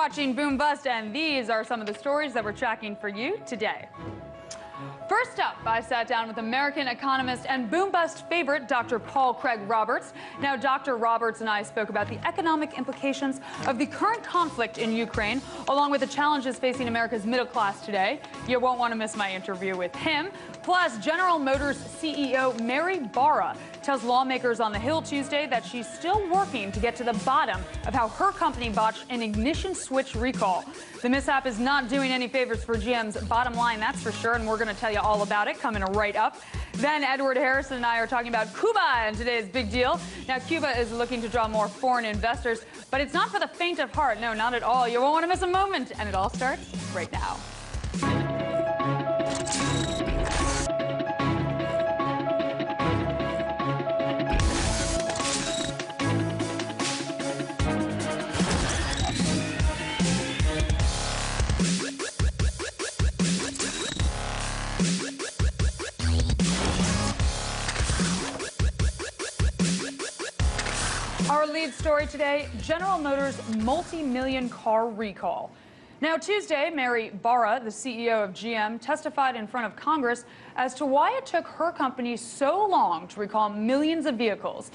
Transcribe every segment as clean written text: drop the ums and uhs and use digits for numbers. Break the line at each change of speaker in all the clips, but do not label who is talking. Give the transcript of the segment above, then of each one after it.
watching Boom Bust, and these are some of the stories that we're tracking for you today. First up, I sat down with American economist and Boom Bust favorite, Dr. Paul Craig Roberts. Now, Dr. Roberts and I spoke about the economic implications of the current conflict in Ukraine, along with the challenges facing America's middle class today. You won't want to miss my interview with him. Plus, General Motors CEO Mary Barra tells lawmakers on the Hill Tuesday that she's still working to get to the bottom of how her company botched an ignition switch recall. The mishap is not doing any favors for GM's bottom line, that's for sure, and we're going to tell you all about it coming right up. Then Edward Harrison and I are talking about Cuba and today's big deal. Now, Cuba is looking to draw more foreign investors, but it's not for the faint of heart. No, not at all. You won't want to miss a moment, and it all starts right now. Our lead story today, General Motors multi-million car recall. Now, Tuesday, Mary Barra, the CEO of GM, testified in front of Congress as to why it took her company so long to recall millions of vehicles.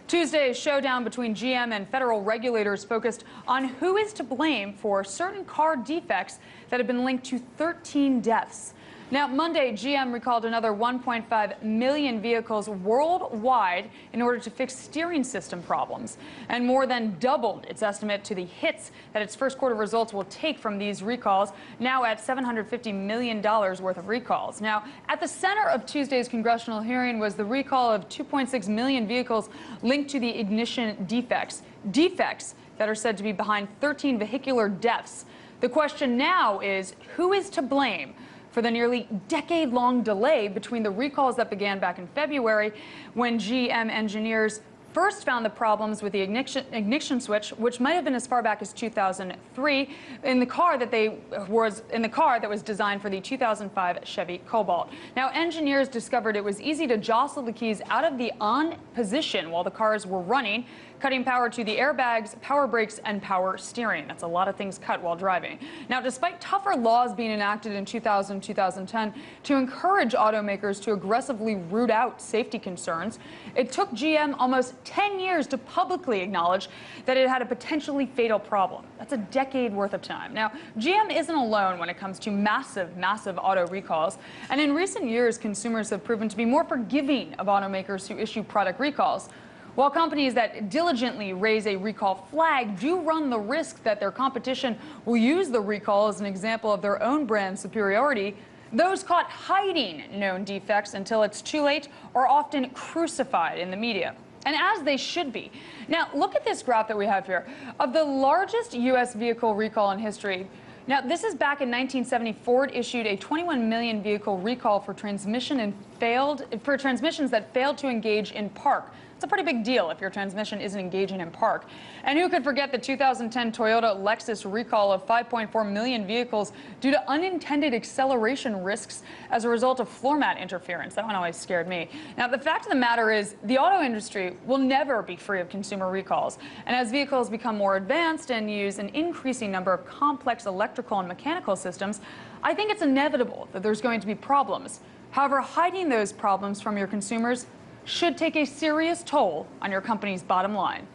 Tuesday's showdown between GM and federal regulators focused on who is to blame for certain car defects that have been linked to 13 deaths. Now, Monday, GM recalled another 1.5 million vehicles worldwide in order to fix steering system problems, and more than doubled its estimate to the hits that its first quarter results will take from these recalls, now at $750 million worth of recalls. Now, at the center of Tuesday's congressional hearing was the recall of 2.6 million vehicles linked to the ignition defects that are said to be behind 13 vehicular deaths. The question now is, who is to blame for the nearly decade-long delay between the recalls that began back in February, when GM engineers first found the problems with the ignition switch, which might have been as far back as 2003, in the car that was designed for the 2005 Chevy Cobalt. Now, engineers discovered it was easy to jostle the keys out of the on position while the cars were running, cutting power to the airbags, power brakes, and power steering. That's a lot of things cut while driving. Now, despite tougher laws being enacted in 2010 to encourage automakers to aggressively root out safety concerns, it took GM almost 10 years to publicly acknowledge that it had a potentially fatal problem. That's a decade worth of time. Now, GM isn't alone when it comes to massive auto recalls, and in recent years, consumers have proven to be more forgiving of automakers who issue product recalls. While companies that diligently raise a recall flag do run the risk that their competition will use the recall as an example of their own brand superiority, those caught hiding known defects until it's too late are often crucified in the media. And as they should be. Now, look at this graph that we have here. Of the largest U.S. vehicle recall in history, now, this is back in 1970. Ford issued a 21 million vehicle recall for transmissions that failed to engage in park. It's a pretty big deal if your transmission isn't engaging in park. And who could forget the 2010 Toyota Lexus recall of 5.4 million vehicles due to unintended acceleration risks as a result of floor mat interference? That one always scared me. Now, the fact of the matter is the auto industry will never be free of consumer recalls. And as vehicles become more advanced and use an increasing number of complex electrical and mechanical systems, I think it's inevitable that there's going to be problems. However, hiding those problems from your consumers should take a serious toll on your company's bottom line.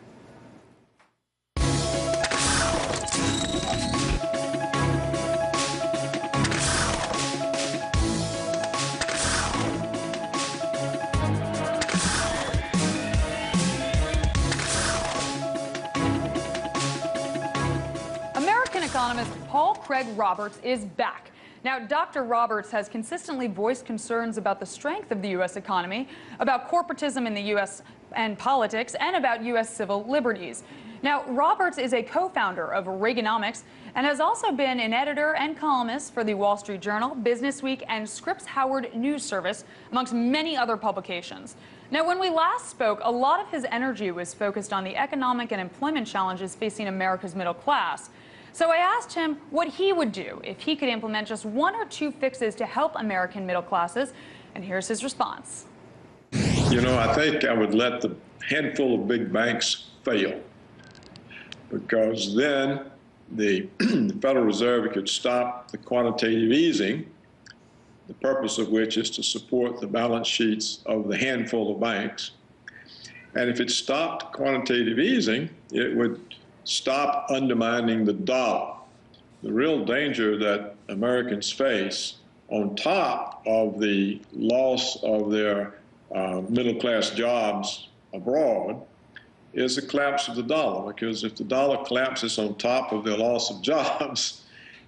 American economist Paul Craig Roberts is back. Now, Dr. Roberts has consistently voiced concerns about the strength of the U.S. economy, about corporatism in the U.S. and politics, and about U.S. civil liberties. Now, Roberts is a co-founder of Reaganomics and has also been an editor and columnist for the Wall Street Journal, Business Week, and Scripps Howard News Service, amongst many other publications. Now, when we last spoke, a lot of his energy was focused on the economic and employment challenges facing America's middle class. So I asked him what he would do if he could implement just one or two fixes to help American middle classes, and here's his response.
You know, I think I would let the handful of big banks fail, because then the Federal Reserve could stop the quantitative easing, the purpose of which is to support the balance sheets of the handful of banks. And if it stopped quantitative easing, it would stop undermining the dollar. The real danger that Americans face, on top of the loss of their middle-class jobs abroad, is the collapse of the dollar. Because if the dollar collapses on top of their loss of jobs,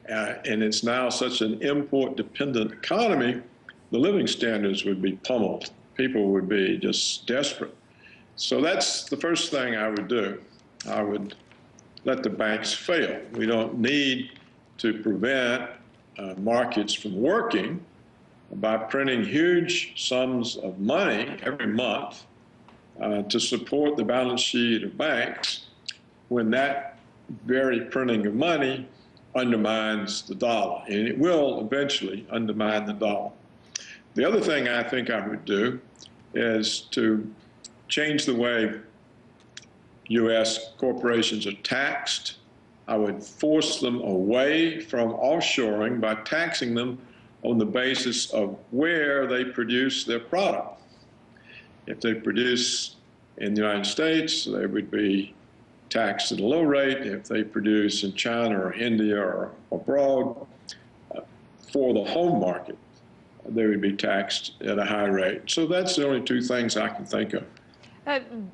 and it's now such an import-dependent economy, the living standards would be pummeled. People would be just desperate. So that's the first thing I would do. I would let the banks fail. We don't need to prevent markets from working by printing huge sums of money every month to support the balance sheet of banks, when that very printing of money undermines the dollar, and it will eventually undermine the dollar. The other thing I think I would do is to change the way U.S. corporations are taxed. I would force them away from offshoring by taxing them on the basis of where they produce their product. If they produce in the United States, they would be taxed at a low rate. If they produce in China or India or abroad for the home market, they would be taxed at a high rate. So that's the only two things I can think of.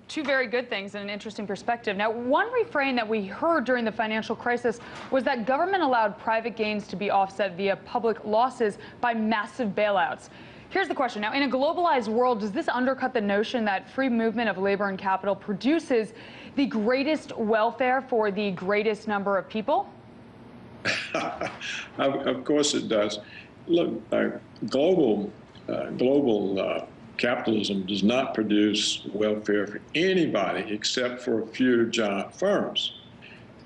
Two very good things and an interesting perspective. Now, one refrain that we heard during the financial crisis was that government allowed private gains to be offset via public losses by massive bailouts. Here's the question. Now, in a globalized world, does this undercut the notion that free movement of labor and capital produces the greatest welfare for the greatest number of people?
Of course it does. Look, global capitalism does not produce welfare for anybody except for a few giant firms.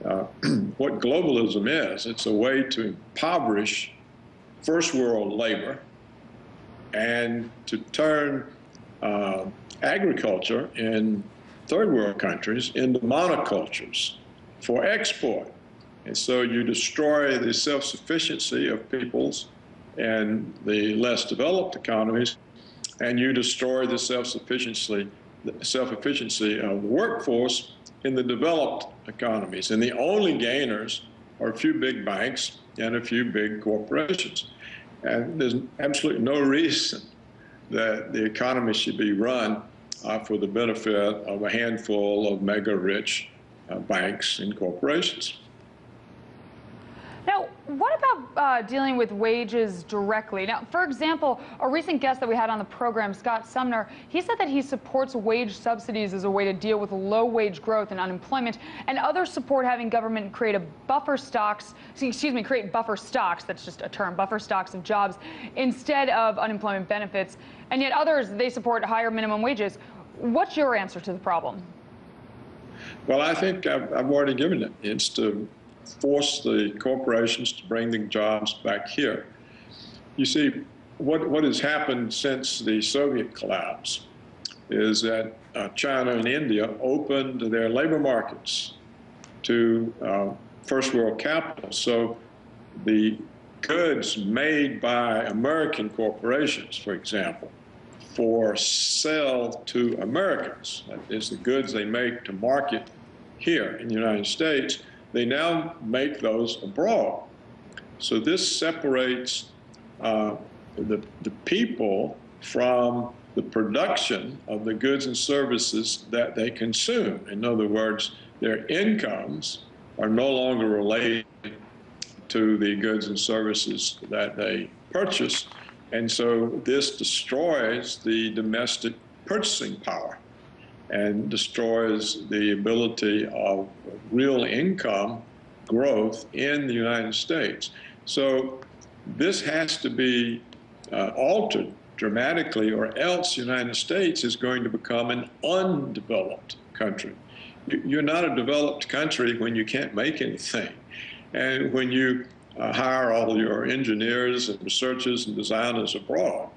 What globalism is, it's a way to impoverish first world labor and to turn agriculture in third world countries into monocultures for export. And so you destroy the self-sufficiency of peoples and the less developed economies, and you destroy the self-efficiency of the workforce in the developed economies. And the only gainers are a few big banks and a few big corporations. And there's absolutely no reason that the economy should be run for the benefit of a handful of mega-rich banks and corporations.
Now, what about dealing with wages directly? Now, for example, a recent guest that we had on the program, Scott Sumner, he said that he supports wage subsidies as a way to deal with low wage growth and unemployment, and others support having government create buffer stocks, that's just a term, buffer stocks of jobs instead of unemployment benefits. And yet others, they support higher minimum wages. What's your answer to the problem?
Well, I think I've already given it. It's to force the corporations to bring the jobs back here. You see, what has happened since the Soviet collapse is that China and India opened their labor markets to first world capital. So the goods made by American corporations, for example, for sale to Americans, that is the goods they make to market here in the United States, they now make those abroad. So this separates the people from the production of the goods and services that they consume. In other words, their incomes are no longer related to the goods and services that they purchase. And so this destroys the domestic purchasing power and destroys the ability of real income growth in the United States. So this has to be altered dramatically, or else the United States is going to become an undeveloped country. You're not a developed country when you can't make anything. And when you hire all your engineers and researchers and designers abroad.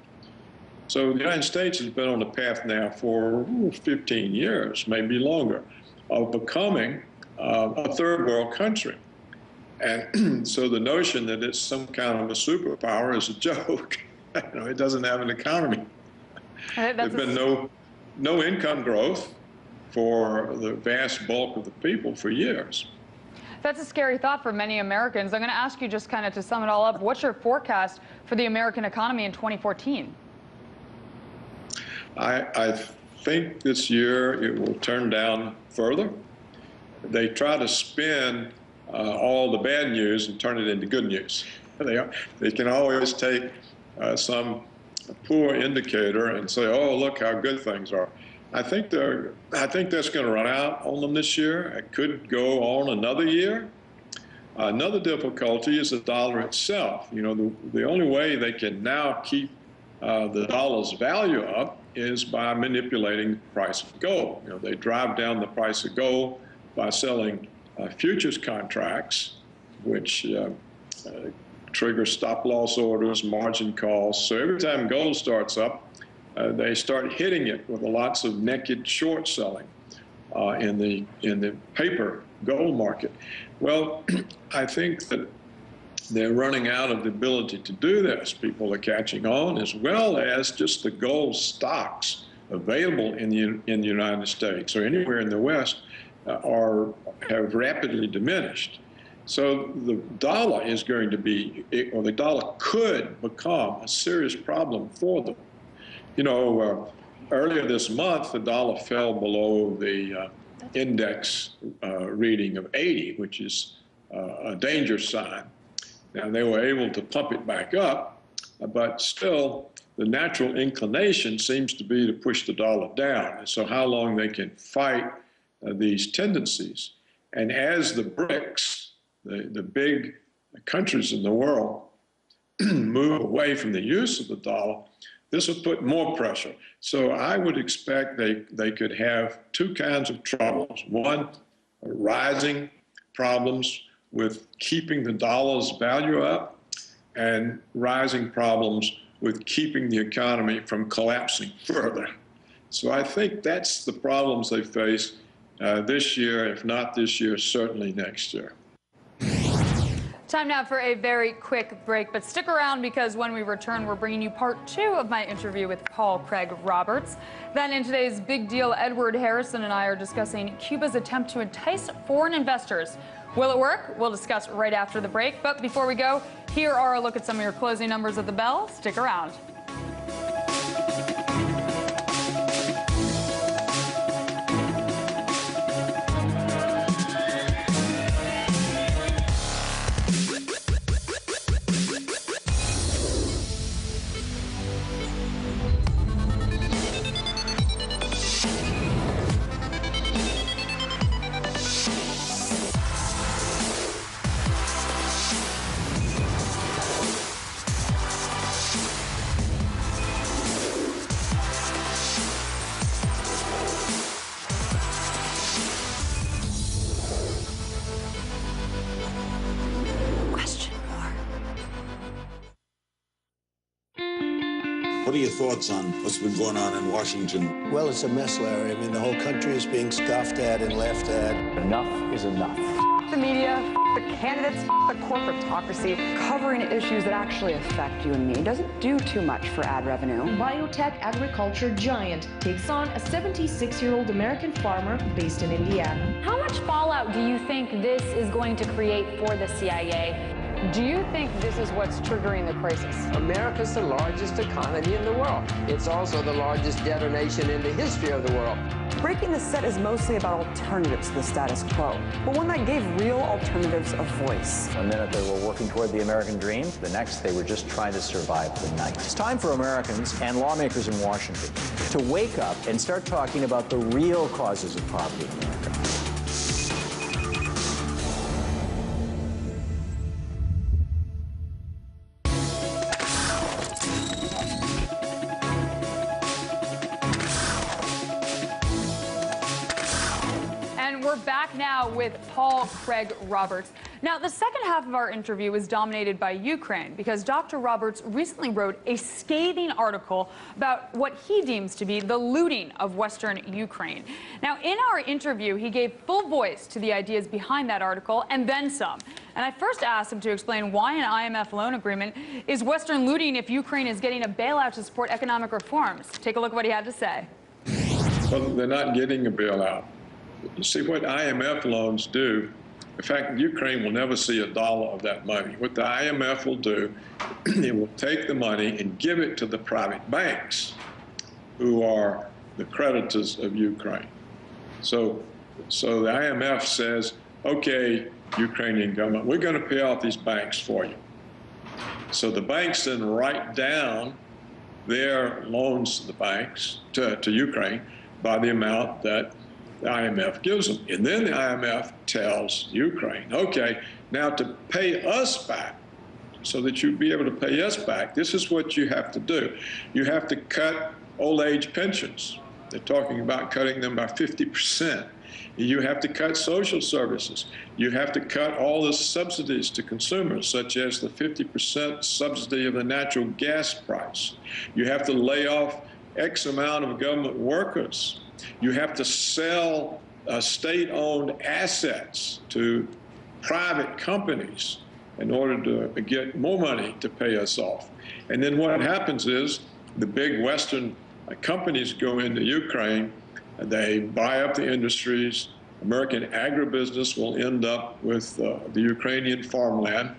So the United States has been on the path now for 15 years, maybe longer, of becoming a third world country. And so the notion that it's some kind of a superpower is a joke. You know, it doesn't have an economy. There's been no income growth for the vast bulk of the people for years.
That's a scary thought for many Americans. I'm going to ask you, just kind of to sum it all up, what's your forecast for the American economy in 2014?
I think this year it will turn down further. They try to spin all the bad news and turn it into good news. They can always take some poor indicator and say, oh, look how good things are. I think that's going to run out on them this year. It could go on another year. Another difficulty is the dollar itself. You know, the only way they can now keep the dollar's value up is by manipulating the price of gold. You know, they drive down the price of gold by selling futures contracts, which trigger stop-loss orders, margin calls. So every time gold starts up, they start hitting it with lots of naked short selling in the paper gold market. Well, I think that they're running out of the ability to do this. People are catching on, as well as just the gold stocks available in the United States or anywhere in the West have rapidly diminished. So the dollar is going to be, or the dollar could become a serious problem for them. You know, earlier this month, the dollar fell below the index reading of 80, which is a danger sign. Now, they were able to pump it back up, but still, the natural inclination seems to be to push the dollar down. And so how long they can fight these tendencies. And as the BRICS, the big countries in the world, move away from the use of the dollar, this will put more pressure. So I would expect they could have two kinds of troubles. One, rising problems with keeping the dollar's value up, and rising problems with keeping the economy from collapsing further. So I think that's the problems they face this year. If not this year, certainly next year.
Time now for a very quick break, but stick around because when we return, we're bringing you part 2 of my interview with Paul Craig Roberts. Then in today's Big Deal, Edward Harrison and I are discussing Cuba's attempt to entice foreign investors. Will it work? We'll discuss right after the break. But before we go, here are a look at some of your closing numbers of the bell. Stick around.
What are your thoughts on what's been going on in Washington?
Well, it's a mess, Larry. I mean, the whole country is being scoffed at and laughed at.
Enough is enough.
The media, the candidates, the corporatocracy, covering issues that actually affect you and me doesn't do too much for ad revenue.
Biotech agriculture giant takes on a 76-year-old American farmer based in Indiana.
How much fallout do you think this is going to create for the CIA?
Do you think this is what's triggering the crisis?
America's the largest economy in the world. It's also the largest debtor nation in the history of the world.
Breaking the Set is mostly about alternatives to the status quo, but one that gave real alternatives a voice.
One minute they were working toward the American dream, the next they were just trying to survive the night. It's time for Americans and lawmakers in Washington to wake up and start talking about the real causes of poverty in America.
We're back now with Paul Craig Roberts. Now, the second half of our interview was dominated by Ukraine because Dr. Roberts recently wrote a scathing article about what he deems to be the looting of Western Ukraine. Now, in our interview, he gave full voice to the ideas behind that article and then some. And I first asked him to explain why an IMF loan agreement is Western looting if Ukraine is getting a bailout to support economic reforms. Take a look at what he had to say.
Well, they're not getting a bailout. You see, what IMF loans do, in fact, Ukraine will never see a dollar of that money. What the IMF will do, it will take the money and give it to the private banks who are the creditors of Ukraine. So the IMF says, okay, Ukrainian government, we're going to pay off these banks for you. So the banks then write down their loans to the banks, to Ukraine, by the amount that the IMF gives them. And then the IMF tells Ukraine, okay, now to pay us back, so that you'd be able to pay us back, this is what you have to do. You have to cut old age pensions. They're talking about cutting them by 50%. You have to cut social services. You have to cut all the subsidies to consumers, such as the 50% subsidy of the natural gas price. You have to lay off X amount of government workers. You have to sell state-owned assets to private companies in order to get more money to pay us off. And then what happens is the big Western companies go into Ukraine, they buy up the industries. American agribusiness will end up with the Ukrainian farmland,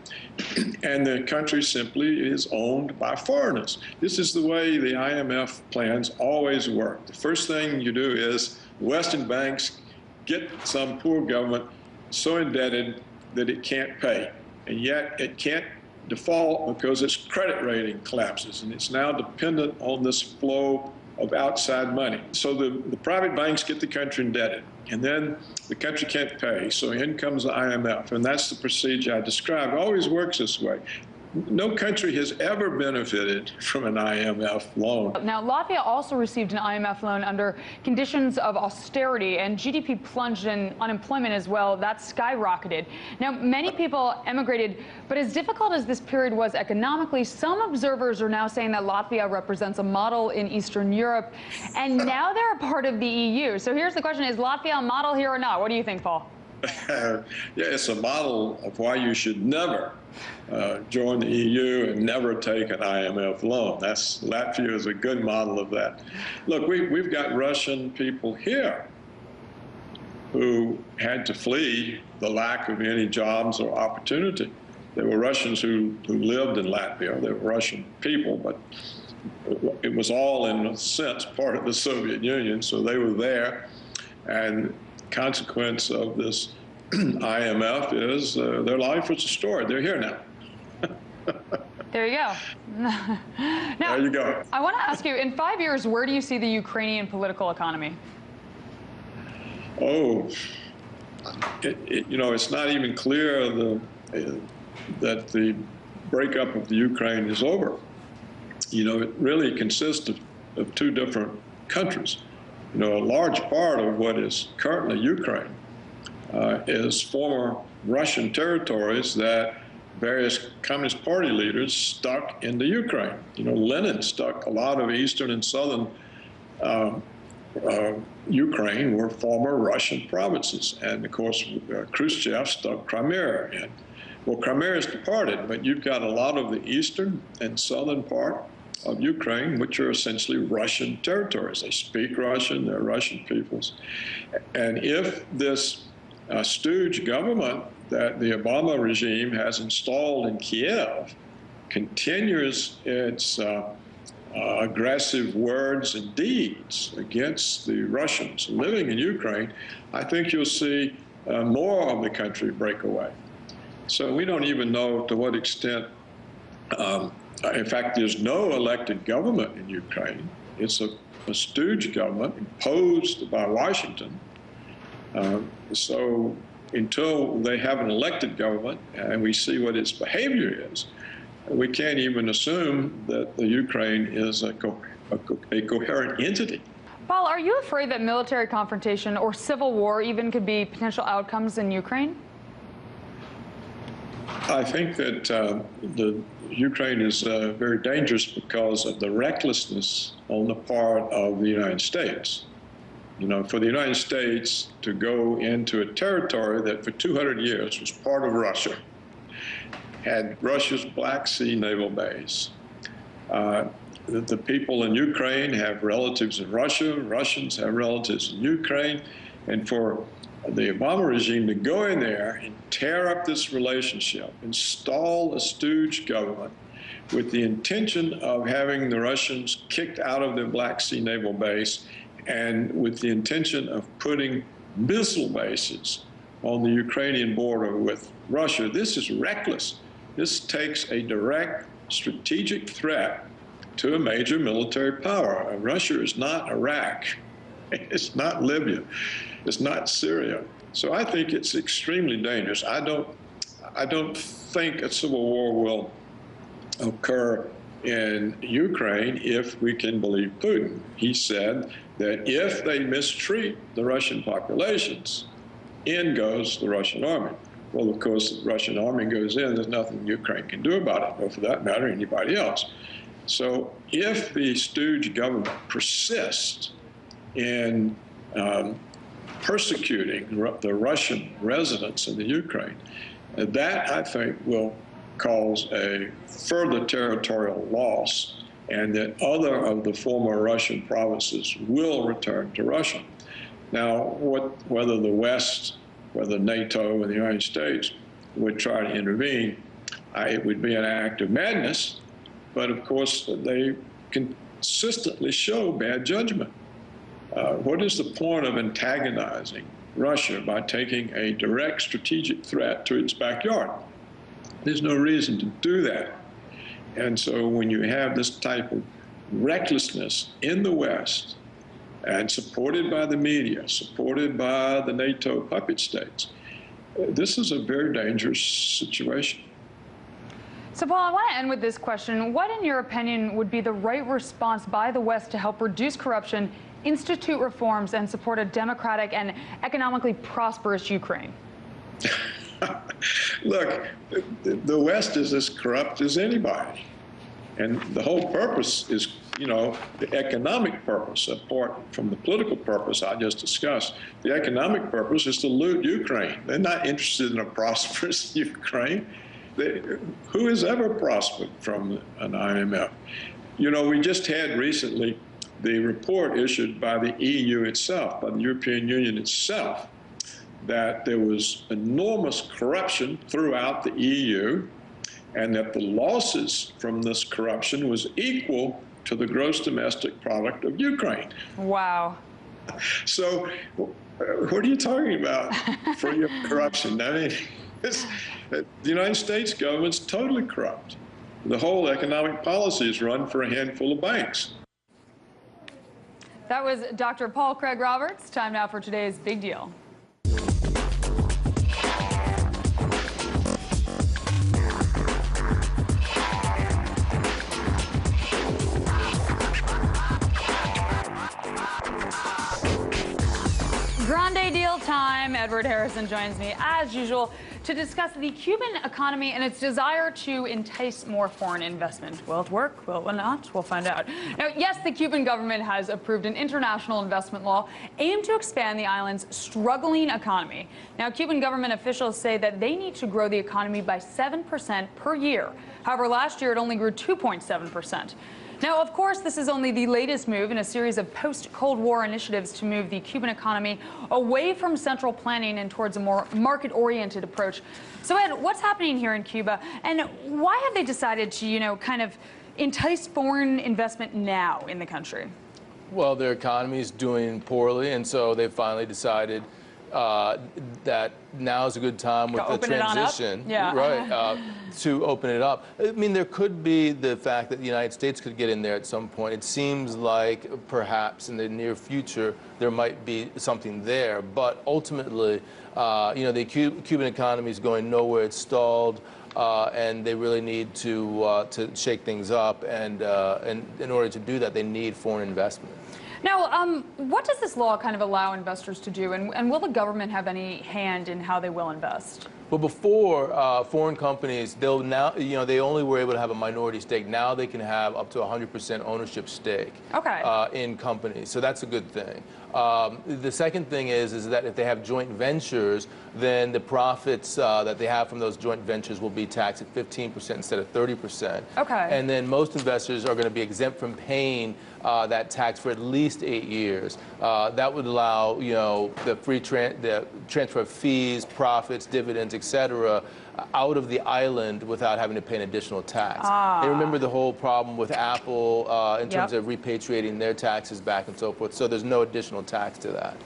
and the country simply is owned by foreigners. This is the way the IMF plans always work. The first thing you do is Western banks get some poor government so indebted that it can't pay, and yet it can't default because its credit rating collapses, and it's now dependent on this flow of outside money. So the private banks get the country indebted, and then the country can't pay, so in comes the IMF, and that's the procedure I described. It always works this way. No country has ever benefited from an IMF loan.
Now, Latvia also received an IMF loan under conditions of austerity, and GDP plunged and unemployment as well. That skyrocketed. Now, many people emigrated, but as difficult as this period was economically, some observers are now saying that Latvia represents a model in Eastern Europe, and now they're a part of the EU. So here's the question, is Latvia a model here or not? What do you think, Paul?
Yeah, it's a model of why you should never join the EU and never take an IMF loan. Latvia is a good model of that. Look, we've got Russian people here who had to flee the lack of any jobs or opportunity. There were Russians who lived in Latvia. They were Russian people, but it was all, in a sense, part of the Soviet Union, so they were there. And consequence of this IMF is their life was restored. They're here now.
There you go. Now,
there you go.
I want to ask you, in 5 years, where do you see the Ukrainian political economy?
Oh, you know, it's not even clear that the breakup of the Ukraine is over. You know, it really consists of two different countries. You know, a large part of what is currently Ukraine is former Russian territories that various Communist Party leaders stuck into Ukraine. You know, Lenin stuck a lot of eastern and southern Ukraine were former Russian provinces. And of course, Khrushchev stuck Crimea in. Well, Crimea is departed, but you've got a lot of the eastern and southern part of Ukraine, which are essentially Russian territories. They speak Russian, they're Russian peoples. And if this stooge government that the Obama regime has installed in Kiev continues its aggressive words and deeds against the Russians living in Ukraine, I think you'll see more of the country break away. So we don't even know to what extent, in fact, there's no elected government in Ukraine. It's a stooge government imposed by Washington. So until they have an elected government and we see what its behavior is, we can't even assume that the Ukraine is a coherent entity.
Paul, are you afraid that military confrontation or civil war even could be potential outcomes in Ukraine?
I think that the Ukraine is very dangerous because of the recklessness on the part of the United States. You know, for the United States to go into a territory that for 200 years was part of Russia, had Russia's Black Sea naval base. The people in Ukraine have relatives in Russia, Russians have relatives in Ukraine, and for the Obama regime to go in there and tear up this relationship, install a stooge government with the intention of having the Russians kicked out of their Black Sea naval base and with the intention of putting missile bases on the Ukrainian border with Russia. This is reckless. This takes a direct strategic threat to a major military power. Russia is not Iraq. It's not Libya. It's not Syria. So I think it's extremely dangerous. I don't think a civil war will occur in Ukraine if we can believe Putin. He said that if they mistreat the Russian populations, in goes the Russian army. Well, of course, the Russian army goes in, there's nothing Ukraine can do about it, or for that matter, anybody else. So if the stooge government persists in persecuting the Russian residents in the Ukraine, that, I think, will cause a further territorial loss, and that other of the former Russian provinces will return to Russia. Now, whether the West, whether NATO and the United States would try to intervene, it would be an act of madness, but of course they consistently show bad judgment. What is the point of antagonizing Russia by taking a direct strategic threat to its backyard? There's no reason to do that. And so when you have this type of recklessness in the West, and supported by the media, supported by the NATO puppet states, this is a very dangerous situation.
So, Paul, I want to end with this question. What, in your opinion, would be the right response by the West to help reduce corruption, institute reforms, and support a democratic and economically prosperous Ukraine?
Look, the West is as corrupt as anybody. And the whole purpose is, you know, the economic purpose, apart from the political purpose I just discussed. The economic purpose is to loot Ukraine. They're not interested in a prosperous Ukraine. Who has ever prospered from an IMF? You know, we just had recently the report issued by the EU itself, by the European Union itself, that there was enormous corruption throughout the EU, and that the losses from this corruption was equal to the gross domestic product of Ukraine.
Wow.
So what are you talking about free of corruption? I mean, the United States government's totally corrupt. The whole economic policy is run for a handful of banks.
That was Dr. Paul Craig Roberts. Time now for today's Big Deal. Grande deal time. Edward Harrison joins me as usual to discuss the Cuban economy and its desire to entice more foreign investment. Will it work? Will it not? We'll find out. Now, yes, the Cuban government has approved an international investment law aimed to expand the island's struggling economy. Now, Cuban government officials say that they need to grow the economy by 7% per year. However, last year it only grew 2.7%. Now, of course, this is only the latest move in a series of post-Cold War initiatives to move the Cuban economy away from central planning and towards a more market-oriented approach. So, Ed, what's happening here in Cuba, and why have they decided to, you know, kind of entice foreign investment now in the country?
Well, their economy is doing poorly, and so they finally decided that now is a good time with the transition, right, to open it up. I mean, there could be the fact that the United States could get in there at some point. It seems like perhaps in the near future there might be something there, but ultimately, you know, the Cuban economy is going nowhere. It's stalled. And they really need to shake things up, and in order to do that, they need foreign investment.
Now, what does this law kind of allow investors to do, and will the government have any hand in how they will invest?
But before, foreign companies, they'll now, they only were able to have a minority stake. Now they can have up to 100% ownership stake in companies. So that's a good thing. The second thing is that if they have joint ventures, then the profits that they have from those joint ventures will be taxed at 15% instead of 30%. And then most investors are going to be exempt from paying that tax for at least 8 years. That would allow, the the transfer of fees, profits, dividends, etc., out of the island without having to pay an additional tax. And remember the whole problem with Apple in terms of repatriating their taxes back and so forth. So there's no additional tax to that.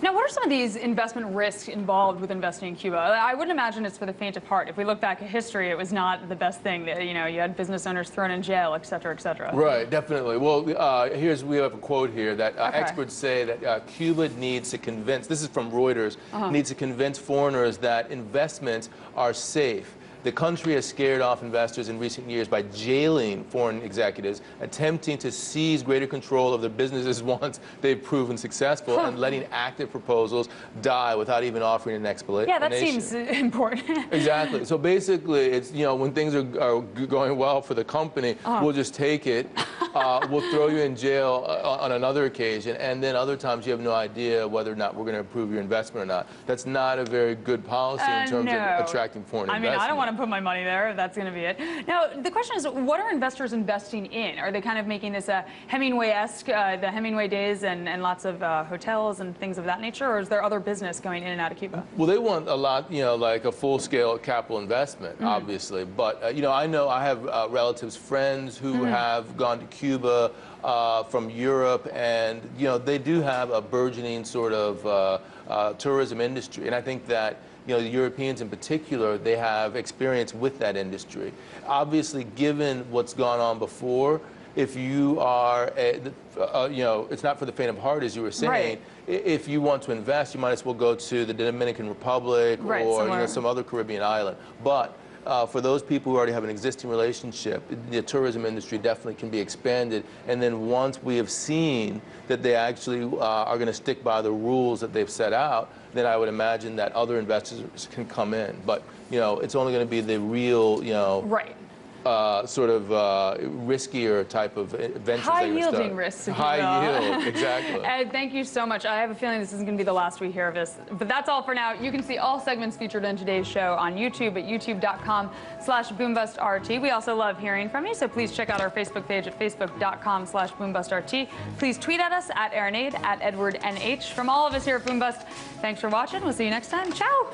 Now, what are some of these investment risks involved with investing in Cuba? I wouldn't imagine it's for the faint of heart. If we look back at history, it was not the best thing. You had business owners thrown in jail, et cetera, et cetera.
Right, definitely. Well, we have a quote here that experts say that Cuba needs to convince, this is from Reuters, needs to convince foreigners that investments are safe. The country has scared off investors in recent years by jailing foreign executives, attempting to seize greater control of their businesses once they've proven successful, and letting active proposals die without even offering an explanation.
Yeah, that seems important.
Exactly. So basically, it's, when things are going well for the company, we'll just take it. We'll throw you in jail on another occasion, and then other times you have no idea whether or not we're going to approve your investment or not. That's not a very good policy in terms of attracting foreign investment.
I don't want to put my money there if that's going to be it. Now, the question is, what are investors investing in? Are they kind of making this a Hemingway-esque, the Hemingway days and lots of hotels and things of that nature, or is there other business going in and out of Cuba?
Well, they want a lot, like a full-scale capital investment, obviously. But, I know I have relatives, friends who have gone to Cuba from Europe, and, they do have a burgeoning sort of tourism industry. And I think that the Europeans in particular, they have experience with that industry. Obviously, given what's gone on before, if you are, it's not for the faint of heart, as you were saying. If you want to invest, you might as well go to the Dominican Republic or some other Caribbean island. But for those people who already have an existing relationship, the tourism industry definitely can be expanded. And then once we have seen that they actually are going to stick by the rules that they've set out, then I would imagine that other investors can come in. But, it's only going to be the real, sort of riskier type of ventures.
High-yielding risks, if you will.
High yield, exactly.
Ed, thank you so much. I have a feeling this isn't going to be the last we hear of this. But that's all for now. You can see all segments featured in today's show on YouTube at youtube.com/BoomBustRT. We also love hearing from you, so please check out our Facebook page at facebook.com/BoomBustRT. Please tweet at us at Aaronade, at EdwardNH. From all of us here at Boom Bust, thanks for watching. We'll see you next time. Ciao.